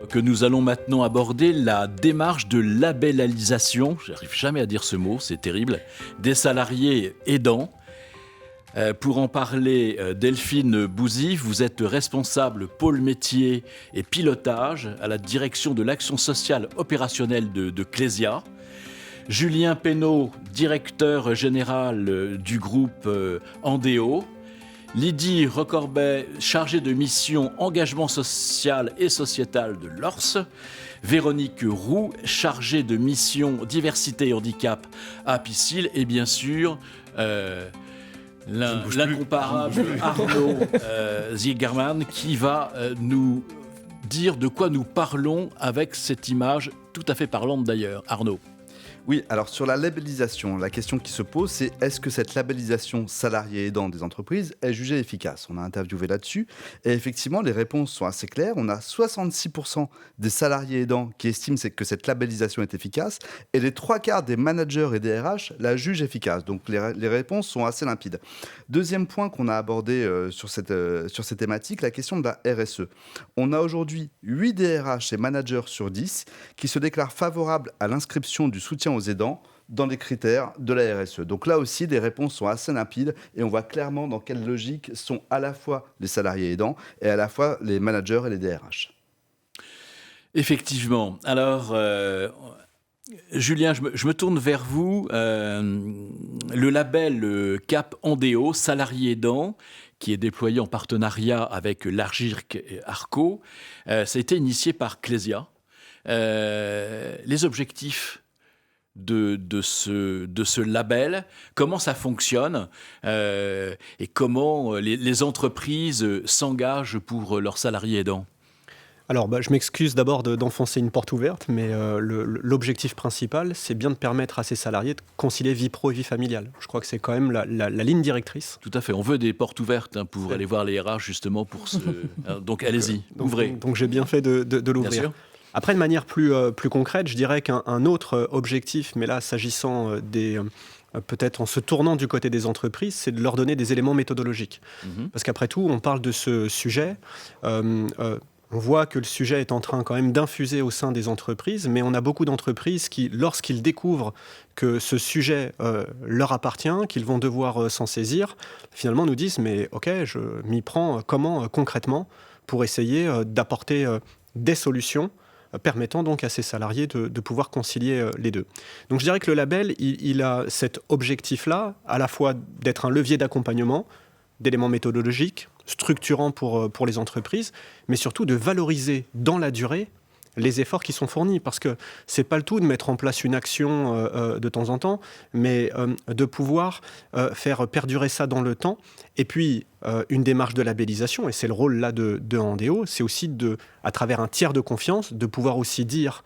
Que nous allons maintenant aborder la démarche de labellisation, j'arrive jamais à dire ce mot, c'est terrible, des salariés aidants. Pour en parler, Delphine Bouzy, vous êtes responsable pôle métier et pilotage à la direction de l'action sociale opérationnelle de Clésia. Julien Pénaud, directeur général du groupe Andéo. Lydie Recorbet, chargée de mission engagement social et sociétal de l'ORS. Véronique Roux, chargée de mission diversité et handicap à Piscil. Et bien sûr, l'incomparable Arnaud Ziegerman qui va nous dire de quoi nous parlons avec cette image tout à fait parlante d'ailleurs. Arnaud. Oui, alors sur la labellisation, la question qui se pose, c'est est-ce que cette labellisation salarié aidant des entreprises est jugée efficace ? On a interviewé là-dessus et effectivement, les réponses sont assez claires. On a 66% des salariés aidants qui estiment que cette labellisation est efficace et les 3/4 des managers et des RH la jugent efficace. Donc les réponses sont assez limpides. Deuxième point qu'on a abordé sur ces thématiques, la question de la RSE. On a aujourd'hui 8 DRH et managers sur 10 qui se déclarent favorables à l'inscription du soutien aux aidants dans les critères de la RSE. Donc là aussi, les réponses sont assez limpides et on voit clairement dans quelle logique sont à la fois les salariés aidants et à la fois les managers et les DRH. Effectivement. Alors, Julien, je me tourne vers vous. Le label Cap Andéo, salarié aidant, qui est déployé en partenariat avec l'Argirc et Arco, ça a été initié par Clésia. Les objectifs de ce label, comment ça fonctionne et comment les entreprises s'engagent pour leurs salariés aidants. Alors, je m'excuse d'abord d'enfoncer une porte ouverte, mais l'objectif principal, c'est bien de permettre à ces salariés de concilier vie pro et vie familiale. Je crois que c'est quand même la ligne directrice. Tout à fait. On veut des portes ouvertes pour aller voir les RH justement pour ce... Donc allez-y, ouvrez. Donc j'ai bien fait de l'ouvrir. Bien sûr. Après, de manière plus concrète, je dirais qu'un autre objectif, mais là, s'agissant peut-être en se tournant du côté des entreprises, c'est de leur donner des éléments méthodologiques. Parce qu'après tout, on parle de ce sujet. On voit que le sujet est en train quand même d'infuser au sein des entreprises, mais on a beaucoup d'entreprises qui, lorsqu'ils découvrent que ce sujet leur appartient, qu'ils vont devoir s'en saisir, finalement nous disent « mais ok, je m'y prends comment concrètement pour essayer d'apporter des solutions » permettant donc à ces salariés de pouvoir concilier les deux. Donc je dirais que le label, il a cet objectif-là, à la fois d'être un levier d'accompagnement, d'éléments méthodologiques, structurants pour les entreprises, mais surtout de valoriser dans la durée les efforts qui sont fournis, parce que c'est pas le tout de mettre en place une action de temps en temps, mais de pouvoir faire perdurer ça dans le temps. Et puis, une démarche de labellisation, et c'est le rôle là de Andéo, c'est aussi à travers un tiers de confiance, de pouvoir aussi dire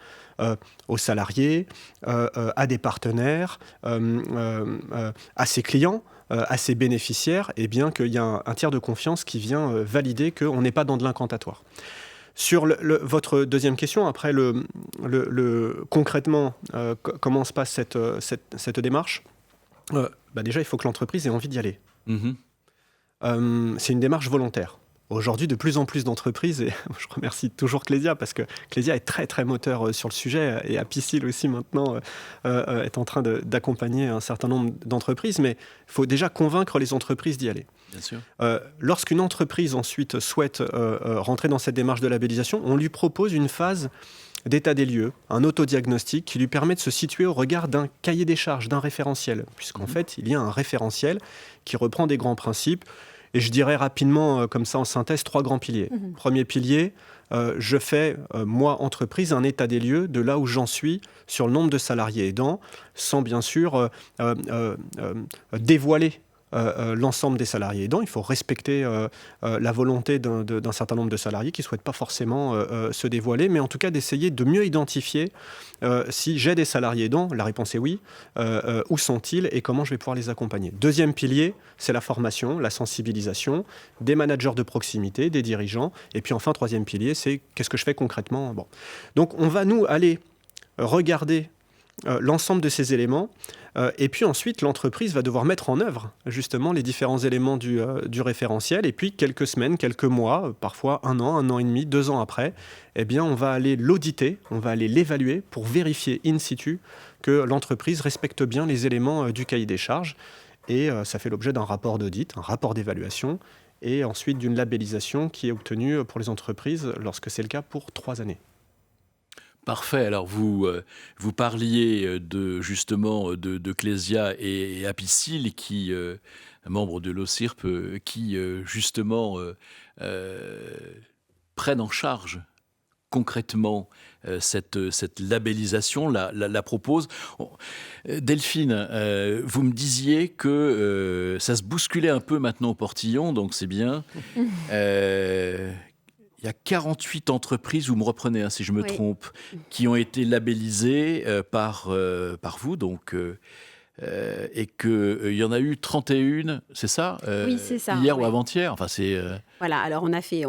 aux salariés, à des partenaires, à ses clients, à ses bénéficiaires, eh bien qu'il y a un tiers de confiance qui vient valider qu'on n'est pas dans de l'incantatoire. Sur votre deuxième question, après concrètement, comment se passe cette démarche ? Déjà, il faut que l'entreprise ait envie d'y aller. C'est une démarche volontaire. Aujourd'hui, de plus en plus d'entreprises, et je remercie toujours Clésia, parce que Clésia est très, très moteur sur le sujet, et Apicil aussi maintenant est en train d'accompagner un certain nombre d'entreprises, mais il faut déjà convaincre les entreprises d'y aller. Bien sûr. Lorsqu'une entreprise ensuite souhaite rentrer dans cette démarche de labellisation, on lui propose une phase d'état des lieux, un autodiagnostic qui lui permet de se situer au regard d'un cahier des charges, d'un référentiel, puisqu'en fait, il y a un référentiel qui reprend des grands principes. Et je dirais rapidement, comme ça en synthèse, 3 grands piliers. Premier pilier, je fais, moi, entreprise, un état des lieux de là où j'en suis sur le nombre de salariés aidants, sans bien sûr dévoiler l'ensemble des salariés aidants. Il faut respecter la volonté d'un certain nombre de salariés qui ne souhaitent pas forcément se dévoiler, mais en tout cas d'essayer de mieux identifier si j'ai des salariés aidants, la réponse est oui, où sont-ils et comment je vais pouvoir les accompagner. Deuxième pilier, c'est la formation, la sensibilisation des managers de proximité, des dirigeants. Et puis enfin, troisième pilier, c'est qu'est-ce que je fais concrètement. Donc on va nous aller regarder l'ensemble de ces éléments. Et puis ensuite, l'entreprise va devoir mettre en œuvre justement les différents éléments du référentiel. Et puis, quelques semaines, quelques mois, parfois 1 an et demi, 2 ans après, eh bien, on va aller l'auditer, on va aller l'évaluer pour vérifier in situ que l'entreprise respecte bien les éléments du cahier des charges. Et ça fait l'objet d'un rapport d'audit, un rapport d'évaluation, et ensuite d'une labellisation qui est obtenue pour les entreprises lorsque c'est le cas pour 3 années. Parfait. Alors, vous parliez justement de Clésia et Apicil, qui, membres de l'OCIRP, qui justement prennent en charge concrètement cette labellisation, la propose. Delphine, vous me disiez que ça se bousculait un peu maintenant au portillon, donc c'est bien. Il y a 48 entreprises, vous me reprenez si je me trompe, qui ont été labellisées par vous, donc, et qu'il y en a eu 31, c'est ça Oui, c'est ça. Hier ou avant-hier, Voilà, alors on a fait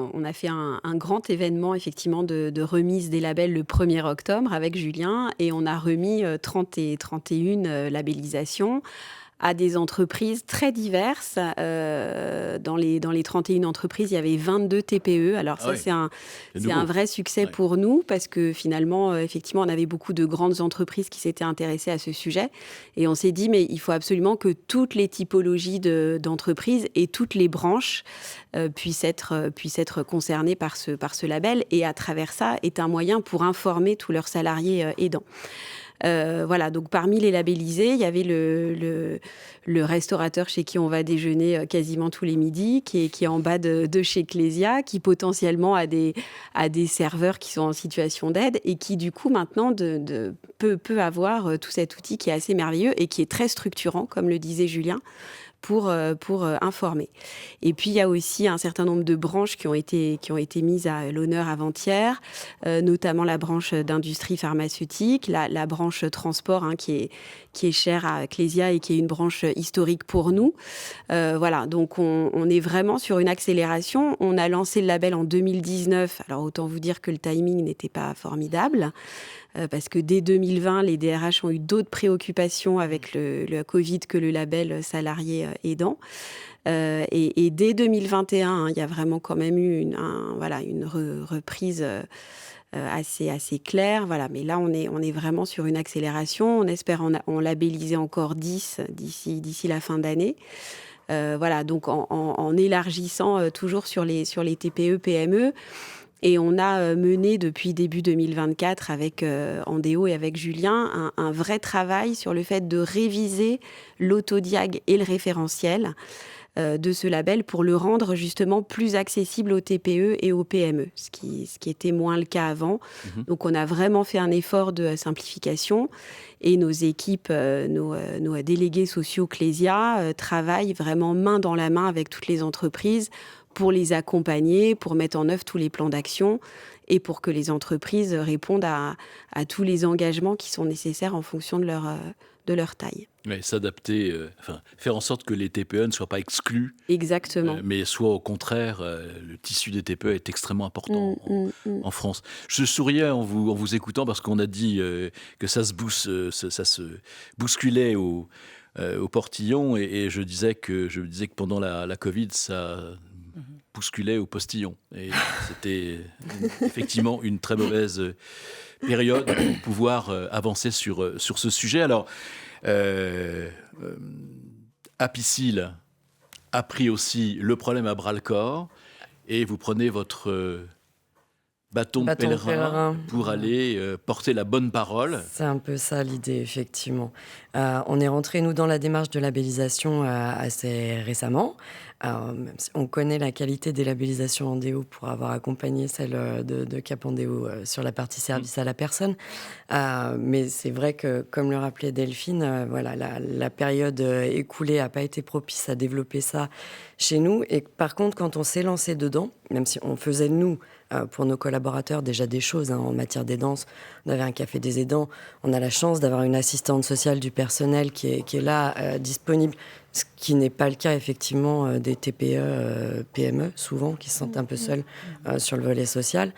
un grand événement effectivement de remise des labels le 1er octobre avec Julien, et on a remis 30 et 31 labellisations à des entreprises très diverses. Dans les 31 entreprises, il y avait 22 TPE. Alors ça, c'est un vrai succès pour nous, parce que finalement, effectivement, on avait beaucoup de grandes entreprises qui s'étaient intéressées à ce sujet. Et on s'est dit, mais il faut absolument que toutes les typologies d'entreprises et toutes les branches puissent être concernées par ce label. Et à travers ça, est un moyen pour informer tous leurs salariés aidants. Voilà, donc parmi les labellisés, il y avait le restaurateur chez qui on va déjeuner quasiment tous les midis, qui est en bas de chez Clésia, qui potentiellement a des serveurs qui sont en situation d'aide, et qui du coup maintenant peut avoir tout cet outil qui est assez merveilleux et qui est très structurant, comme le disait Julien, pour informer. Et puis, il y a aussi un certain nombre de branches qui ont été mises à l'honneur avant-hier, notamment la branche d'industrie pharmaceutique, la branche transport, qui est chère à Clésia et qui est une branche historique pour nous. Voilà, donc on est vraiment sur une accélération. On a lancé le label en 2019. Alors, autant vous dire que le timing n'était pas formidable, parce que dès 2020, les DRH ont eu d'autres préoccupations avec le Covid que le label salarié aidant. Et dès 2021, il y a vraiment quand même eu une reprise assez claire. Voilà. Mais là, on est vraiment sur une accélération. On espère en labelliser encore 10 d'ici la fin d'année. Voilà, donc en élargissant toujours sur les TPE, PME. Et on a mené depuis début 2024 avec Andéo et avec Julien un vrai travail sur le fait de réviser l'autodiag et le référentiel de ce label pour le rendre justement plus accessible aux TPE et aux PME, ce qui était moins le cas avant. Donc on a vraiment fait un effort de simplification, et nos équipes, nos délégués sociaux Clésia travaillent vraiment main dans la main avec toutes les entreprises pour les accompagner, pour mettre en œuvre tous les plans d'action et pour que les entreprises répondent à tous les engagements qui sont nécessaires en fonction de leur taille. Oui, s'adapter, faire en sorte que les TPE ne soient pas exclus. Exactement. Mais soit au contraire, le tissu des TPE est extrêmement important en France. Je souriais en vous écoutant, parce qu'on a dit que ça se bousculait au portillon, et je disais que pendant la Covid, ça bousculait au postillon. Et c'était effectivement une très mauvaise période pour pouvoir avancer sur ce sujet. Alors, Apicil a pris aussi le problème à bras-le-corps, et vous prenez votre bâton pèlerin pour aller porter la bonne parole. C'est un peu ça l'idée, effectivement. On est rentré, nous, dans la démarche de labellisation assez récemment. Même si on connaît la qualité des labellisations Andéo pour avoir accompagné celle de Cap Andéo sur la partie service à la personne. Mais c'est vrai que, comme le rappelait Delphine, la période écoulée n'a pas été propice à développer ça chez nous. Et par contre, quand on s'est lancé dedans, même si on faisait, nous, pour nos collaborateurs, déjà des choses en matière d'aidance. On avait un café des aidants. On a la chance d'avoir une assistante sociale du personnel qui est là, disponible Ce qui n'est pas le cas, effectivement, des TPE, PME, souvent, qui se sentent un peu seuls sur le volet social.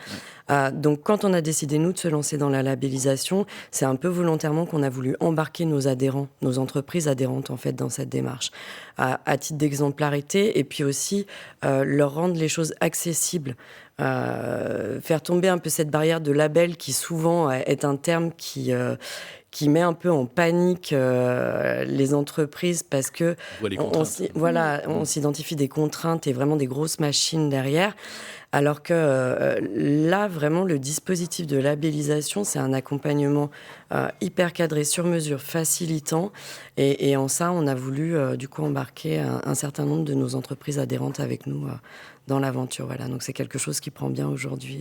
Donc, quand on a décidé, nous, de se lancer dans la labellisation, c'est un peu volontairement qu'on a voulu embarquer nos adhérents, nos entreprises adhérentes, en fait, dans cette démarche, à titre d'exemplarité, et puis aussi leur rendre les choses accessibles. Faire tomber un peu cette barrière de label qui, souvent, est un terme qui met un peu en panique les entreprises parce que on s'identifie des contraintes et vraiment des grosses machines derrière. Alors que là, vraiment, le dispositif de labellisation, c'est un accompagnement hyper cadré, sur mesure, facilitant. Et en ça, on a voulu du coup embarquer un certain nombre de nos entreprises adhérentes avec nous dans l'aventure. Voilà. Donc c'est quelque chose qui prend bien aujourd'hui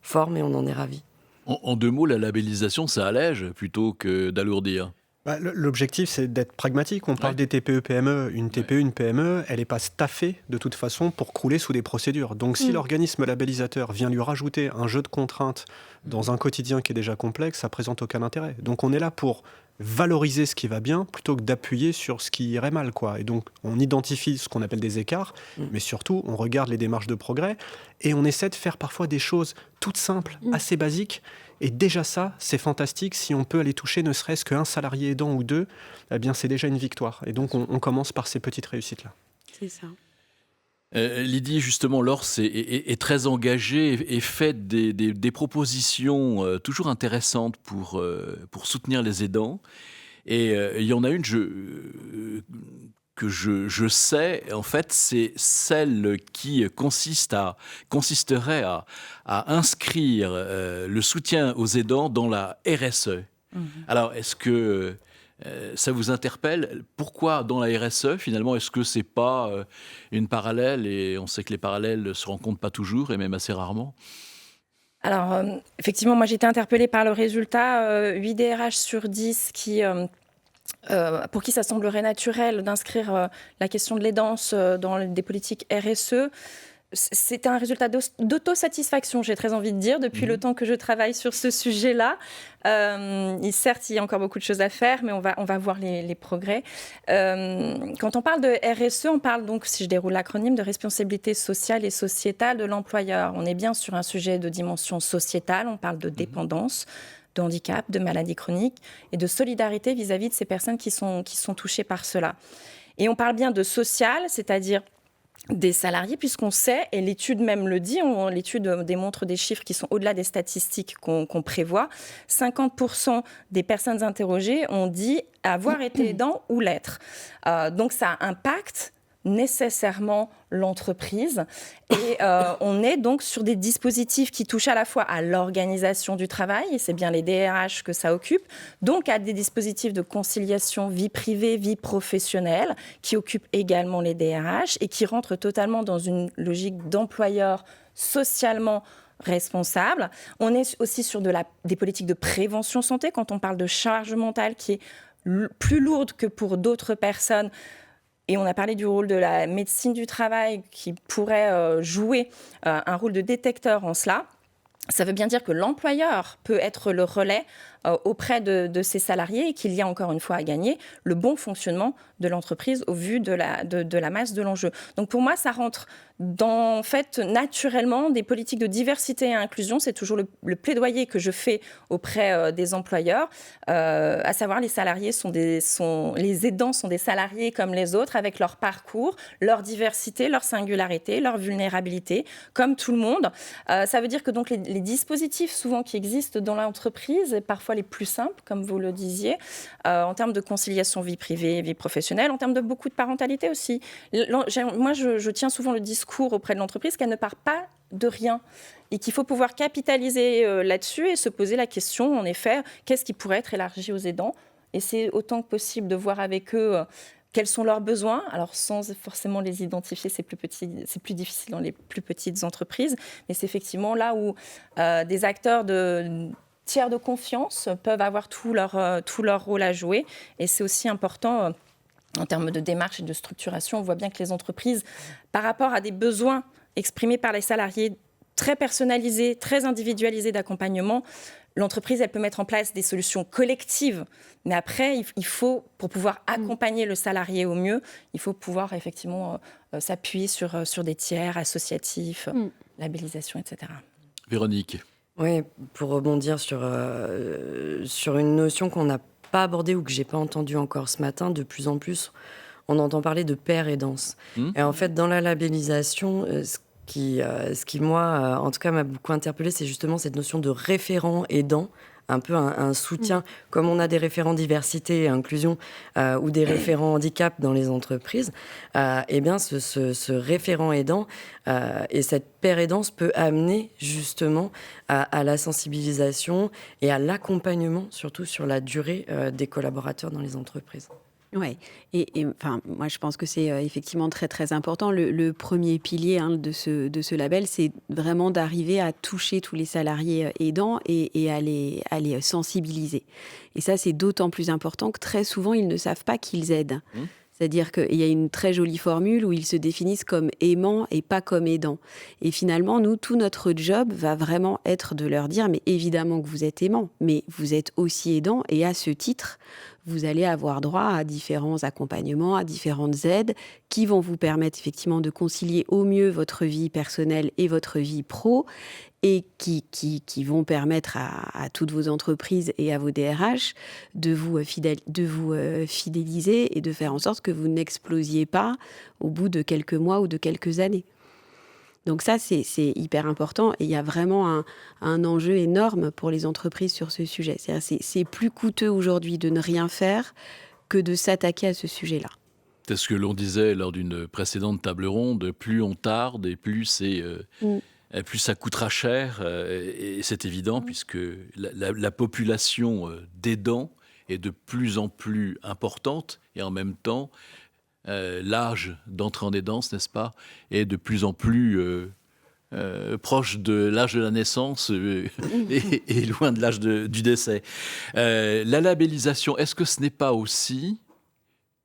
forme et on en est ravis. En 2 mots, la labellisation, ça allège plutôt que d'alourdir. L'objectif, c'est d'être pragmatique. On parle des TPE-PME. Une TPE, une PME, elle n'est pas staffée de toute façon pour crouler sous des procédures. Donc si l'organisme labellisateur vient lui rajouter un jeu de contraintes dans un quotidien qui est déjà complexe, ça présente aucun intérêt. Donc on est là pour valoriser ce qui va bien plutôt que d'appuyer sur ce qui irait mal, quoi. Et donc on identifie ce qu'on appelle des écarts, mais surtout on regarde les démarches de progrès et on essaie de faire parfois des choses toutes simples, assez basiques. Et déjà ça, c'est fantastique. Si on peut aller toucher ne serait-ce qu'un salarié aidant ou 2, eh bien c'est déjà une victoire. Et donc on commence par ces petites réussites-là. C'est ça. Lydie, justement, Laure est très engagée et fait des propositions toujours intéressantes pour soutenir les aidants. Et il y en a une que je sais, en fait, c'est celle qui consisterait à inscrire le soutien aux aidants dans la RSE. Alors, est-ce que ça vous interpelle? Pourquoi dans la RSE, finalement? Est-ce que c'est pas une parallèle? Et on sait que les parallèles ne se rencontrent pas toujours, et même assez rarement. Alors, effectivement, moi, j'ai été interpellée par le résultat. 8 DRH sur 10 pour qui ça semblerait naturel d'inscrire la question de l'aidance dans des politiques RSE. C'est un résultat d'autosatisfaction, j'ai très envie de dire, depuis le temps que je travaille sur ce sujet-là. Certes, il y a encore beaucoup de choses à faire, mais on va voir les progrès. Quand on parle de RSE, on parle donc, si je déroule l'acronyme, de responsabilité sociale et sociétale de l'employeur. On est bien sur un sujet de dimension sociétale, on parle de dépendance, de handicap, de maladie chronique et de solidarité vis-à-vis de ces personnes qui sont touchées par cela. Et on parle bien de social, c'est-à-dire des salariés, puisqu'on sait, et l'étude même le dit, l'étude démontre des chiffres qui sont au-delà des statistiques qu'on prévoit, 50% des personnes interrogées ont dit avoir été aidant ou l'être. Donc ça impacte nécessairement l'entreprise et on est donc sur des dispositifs qui touchent à la fois à l'organisation du travail, et c'est bien les DRH que ça occupe, donc à des dispositifs de conciliation vie privée, vie professionnelle qui occupent également les DRH et qui rentrent totalement dans une logique d'employeur socialement responsable. On est aussi sur des politiques de prévention santé quand on parle de charge mentale qui est plus lourde que pour d'autres personnes. Et on a parlé du rôle de la médecine du travail qui pourrait jouer un rôle de détecteur en cela. Ça veut bien dire que l'employeur peut être le relais auprès de ses salariés et qu'il y a encore une fois à gagner le bon fonctionnement de l'entreprise au vu de la masse de l'enjeu. Donc pour moi, ça rentre dans, en fait, naturellement, des politiques de diversité et inclusion. C'est toujours le plaidoyer que je fais auprès des employeurs, à savoir les salariés les aidants sont des salariés comme les autres, avec leur parcours, leur diversité, leur singularité, leur vulnérabilité, comme tout le monde. Ça veut dire que donc les dispositifs souvent qui existent dans l'entreprise, et parfois les plus simples, comme vous le disiez, en termes de conciliation vie privée, vie professionnelle, en termes de beaucoup de parentalité aussi. Moi, je tiens souvent le discours auprès de l'entreprise qu'elle ne part pas de rien et qu'il faut pouvoir capitaliser là-dessus et se poser la question, en effet, qu'est-ce qui pourrait être élargi aux aidants? Et c'est autant que possible de voir avec eux quels sont leurs besoins. Alors, sans forcément les identifier, c'est plus difficile dans les plus petites entreprises, mais c'est effectivement là où des acteurs tiers de confiance peuvent avoir tout leur rôle à jouer. Et c'est aussi important en termes de démarche et de structuration. On voit bien que les entreprises, par rapport à des besoins exprimés par les salariés très personnalisés, très individualisés d'accompagnement, l'entreprise, elle peut mettre en place des solutions collectives, mais après, il faut, pour pouvoir accompagner le salarié au mieux, il faut pouvoir effectivement s'appuyer sur des tiers associatifs, labellisation, etc. Véronique. Oui, pour rebondir sur une notion qu'on n'a pas abordée ou que j'ai pas entendue encore ce matin, de plus en plus, on entend parler de père aidance. Et en fait, dans la labellisation, ce qui moi, en tout cas, m'a beaucoup interpellée, c'est justement cette notion de référent aidant, un peu un soutien, comme on a des référents diversité et inclusion ou des référents handicap dans les entreprises, eh bien, ce référent aidant et cette paire aidance peut amener justement à la sensibilisation et à l'accompagnement, surtout sur la durée des collaborateurs dans les entreprises. Oui, et enfin, moi je pense que c'est effectivement très très important. Le premier pilier de ce label, c'est vraiment d'arriver à toucher tous les salariés aidants et à les sensibiliser. Et ça, c'est d'autant plus important que très souvent, ils ne savent pas qu'ils aident. C'est-à-dire qu'il y a une très jolie formule où ils se définissent comme aimants et pas comme aidants. Et finalement, nous, tout notre job va vraiment être de leur dire, mais évidemment que vous êtes aimants, mais vous êtes aussi aidants, et à ce titre, vous allez avoir droit à différents accompagnements, à différentes aides qui vont vous permettre effectivement de concilier au mieux votre vie personnelle et votre vie pro, et qui vont permettre à toutes vos entreprises et à vos DRH de vous fidéliser et de faire en sorte que vous n'explosiez pas au bout de quelques mois ou de quelques années. Donc ça, c'est hyper important, et il y a vraiment un enjeu énorme pour les entreprises sur ce sujet. C'est plus coûteux aujourd'hui de ne rien faire que de s'attaquer à ce sujet-là. C'est ce que l'on disait lors d'une précédente table ronde, plus on tarde et plus plus ça coûtera cher, et c'est évident puisque la population d'aidants est de plus en plus importante, et en même temps, l'âge d'entrée en aidance, n'est-ce pas, est de plus en plus proche de l'âge de la naissance et loin de l'âge du décès. La labellisation, est-ce que ce n'est pas aussi,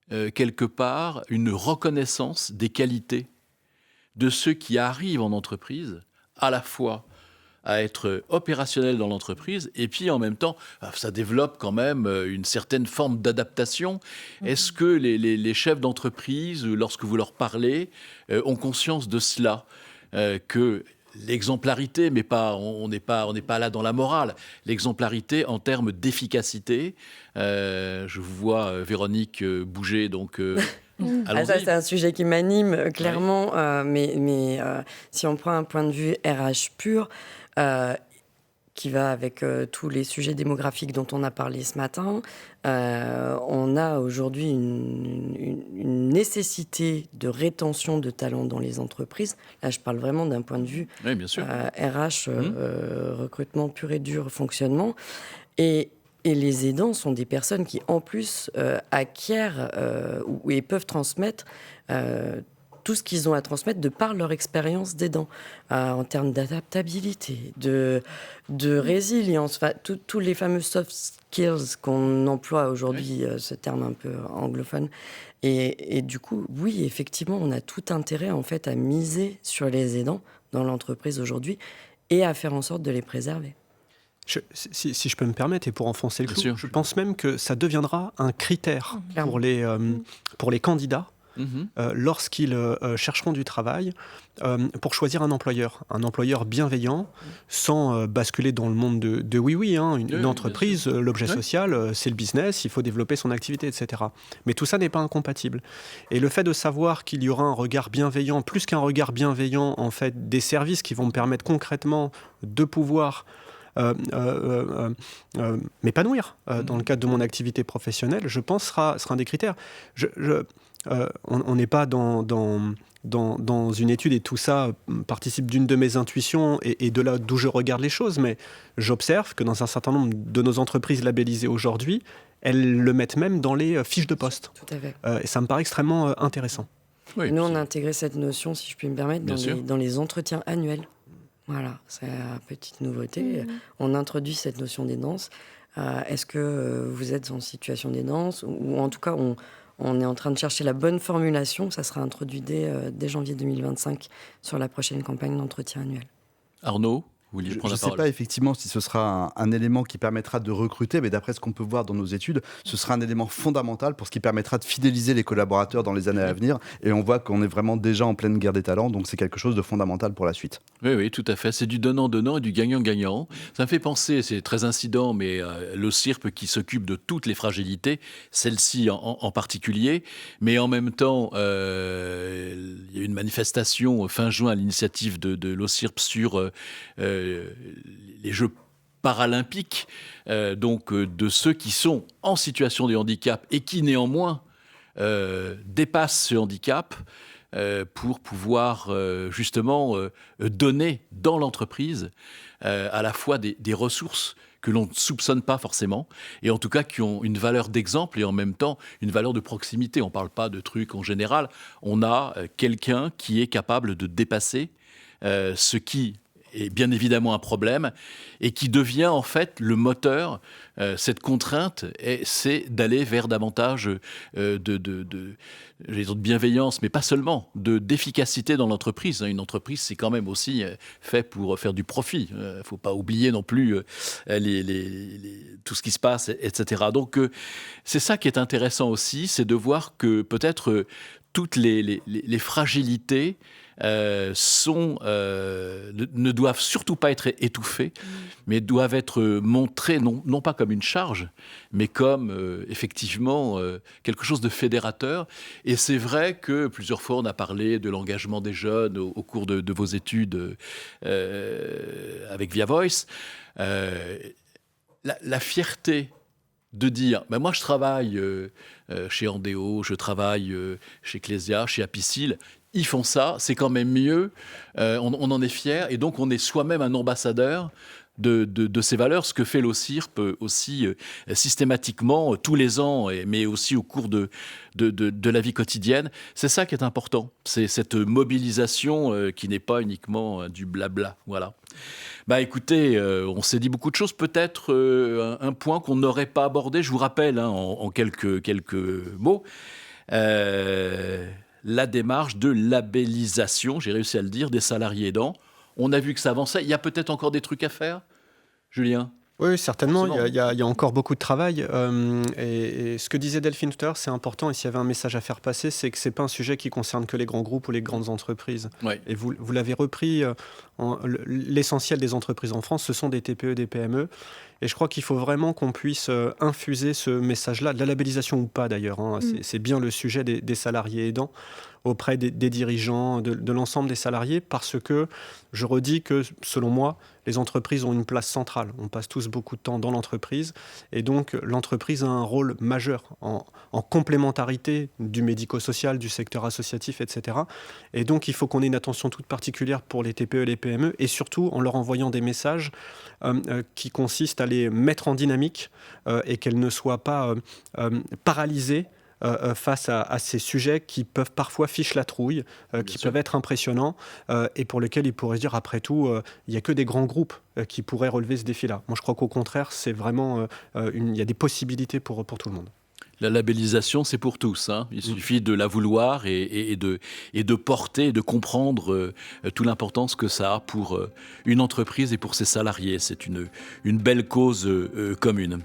quelque part, une reconnaissance des qualités de ceux qui arrivent en entreprise, à la fois à être opérationnels dans l'entreprise, et puis en même temps, ça développe quand même une certaine forme d'adaptation. Est-ce que les chefs d'entreprise, lorsque vous leur parlez, ont conscience de cela, que l'exemplarité, mais on n'est pas là dans la morale, l'exemplarité en termes d'efficacité. Je vous vois Véronique bouger, donc allons-y. Ça, c'est un sujet qui m'anime clairement, mais si on prend un point de vue RH pur, qui va avec tous les sujets démographiques dont on a parlé ce matin, on a aujourd'hui une nécessité de rétention de talents dans les entreprises. Là, je parle vraiment d'un point de vue bien sûr. RH, recrutement pur et dur, fonctionnement. Et les aidants sont des personnes qui, en plus, acquièrent et peuvent transmettre tout ce qu'ils ont à transmettre de par leur expérience d'aidant, en termes d'adaptabilité, de résilience, tous les fameux soft skills qu'on emploie aujourd'hui, ce terme un peu anglophone. Et du coup, oui, effectivement, on a tout intérêt en fait à miser sur les aidants dans l'entreprise aujourd'hui et à faire en sorte de les préserver. Si je peux me permettre, et pour enfoncer le clou, je pense même que ça deviendra un critère pour les candidats lorsqu'ils chercheront du travail pour choisir un employeur bienveillant, sans basculer dans le monde de oui, une entreprise, l'objet social, c'est le business, il faut développer son activité, etc. Mais tout ça n'est pas incompatible. Et le fait de savoir qu'il y aura un regard bienveillant, plus qu'un regard bienveillant, en fait, des services qui vont me permettre concrètement de pouvoir m'épanouir dans le cadre de mon activité professionnelle, je pense sera un des critères. On n'est pas dans une étude, et tout ça participe d'une de mes intuitions et de là d'où je regarde les choses, mais j'observe que dans un certain nombre de nos entreprises labellisées aujourd'hui, elles le mettent même dans les fiches de poste. Tout à fait. Et ça me paraît extrêmement intéressant. Oui, nous, on a intégré cette notion, si je puis me permettre, dans les entretiens annuels. Voilà, c'est une petite nouveauté. On introduit cette notion d'aidance. Est-ce que vous êtes en situation d'aidance, ou en tout cas, on est en train de chercher la bonne formulation. Ça sera introduit dès janvier 2025 sur la prochaine campagne d'entretien annuel. Arnaud, Vous vouliez Je prendre ne la sais parole. pas effectivement si ce sera un élément qui permettra de recruter, mais d'après ce qu'on peut voir dans nos études, ce sera un élément fondamental pour ce qui permettra de fidéliser les collaborateurs dans les années à venir. Et on voit qu'on est vraiment déjà en pleine guerre des talents, donc c'est quelque chose de fondamental pour la suite. Oui, oui, tout à fait. C'est du donnant-donnant et du gagnant-gagnant. Ça me fait penser, c'est très incident, mais l'OSIRP qui s'occupe de toutes les fragilités, celle-ci en particulier, mais en même temps, il y a eu une manifestation fin juin à l'initiative de l'OSIRP sur les Jeux paralympiques, de ceux qui sont en situation de handicap et qui néanmoins dépassent ce handicap pour pouvoir justement donner dans l'entreprise à la fois des ressources que l'on ne soupçonne pas forcément, et en tout cas qui ont une valeur d'exemple et en même temps une valeur de proximité. On ne parle pas de trucs en général, on a quelqu'un qui est capable de dépasser ce qui est bien évidemment un problème, et qui devient en fait le moteur, cette contrainte, c'est d'aller vers davantage de bienveillance, mais pas seulement, d'efficacité dans l'entreprise. Une entreprise, c'est quand même aussi fait pour faire du profit. Il ne faut pas oublier non plus tout ce qui se passe, etc. Donc c'est ça qui est intéressant aussi, c'est de voir que peut-être toutes les fragilités ne doivent surtout pas être étouffées, mais doivent être montrées non pas comme une charge, mais comme effectivement quelque chose de fédérateur. Et c'est vrai que plusieurs fois on a parlé de l'engagement des jeunes au cours de vos études avec Via Voice. La fierté de dire, moi je travaille chez Andéo, je travaille chez Clésia, chez Apicil, ils font ça, c'est quand même mieux, on en est fier, et donc on est soi-même un ambassadeur de ces valeurs, ce que fait l'OSIRP aussi systématiquement, tous les ans, mais aussi au cours de la vie quotidienne. C'est ça qui est important, c'est cette mobilisation qui n'est pas uniquement du blabla. Voilà. Écoutez, on s'est dit beaucoup de choses, peut-être un point qu'on n'aurait pas abordé, je vous rappelle en quelques mots, la démarche de labellisation, j'ai réussi à le dire, des salariés aidants. On a vu que ça avançait. Il y a peut-être encore des trucs à faire, Julien ? Oui, certainement. Il y a encore beaucoup de travail. Et ce que disait Delphine tout à l'heure, c'est important. Et s'il y avait un message à faire passer, c'est que ce n'est pas un sujet qui concerne que les grands groupes ou les grandes entreprises. Ouais. Et vous l'avez repris, l'essentiel des entreprises en France, ce sont des TPE, des PME. Et je crois qu'il faut vraiment qu'on puisse infuser ce message-là, de la labellisation ou pas d'ailleurs. C'est bien le sujet des salariés aidants auprès des dirigeants, de l'ensemble des salariés, parce que je redis que, selon moi, les entreprises ont une place centrale. On passe tous beaucoup de temps dans l'entreprise, et donc l'entreprise a un rôle majeur en complémentarité du médico-social, du secteur associatif, etc. Et donc il faut qu'on ait une attention toute particulière pour les TPE et les PME, et surtout en leur envoyant des messages qui consistent à les mettre en dynamique et qu'elles ne soient pas paralysées face à ces sujets qui peuvent parfois ficher la trouille, qui peuvent être impressionnants et pour lesquels ils pourraient se dire après tout, il n'y a que des grands groupes qui pourraient relever ce défi-là. Moi je crois qu'au contraire, c'est vraiment, il y a des possibilités pour tout le monde. La labellisation, c'est pour tous. Il suffit de la vouloir et de porter, de comprendre toute l'importance que ça a pour une entreprise et pour ses salariés. C'est une belle cause commune.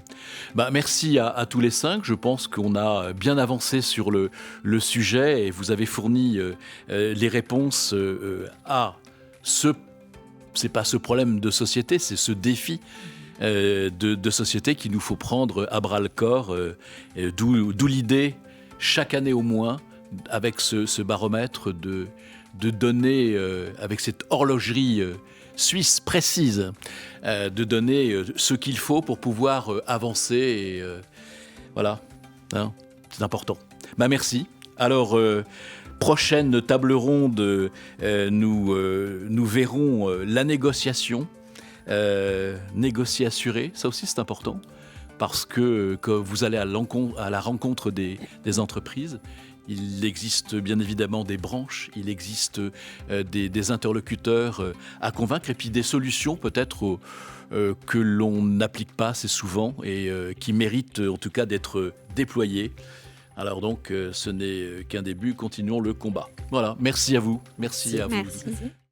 Merci à tous les 5. Je pense qu'on a bien avancé sur le sujet et vous avez fourni les réponses à c'est pas ce problème de société, c'est ce défi de société qu'il nous faut prendre à bras-le-corps, d'où l'idée, chaque année au moins, avec ce baromètre, de donner, avec cette horlogerie suisse précise, de donner ce qu'il faut pour pouvoir avancer. Et, voilà, c'est important. Merci. Alors, prochaine table ronde, nous verrons la négociation. Négocier assuré, ça aussi c'est important, parce que quand vous allez à la rencontre des entreprises, il existe bien évidemment des branches, il existe des interlocuteurs à convaincre, et puis des solutions peut-être que l'on n'applique pas assez souvent et qui méritent en tout cas d'être déployées. Alors donc ce n'est qu'un début, continuons le combat. Voilà, merci à vous, merci à vous. Merci.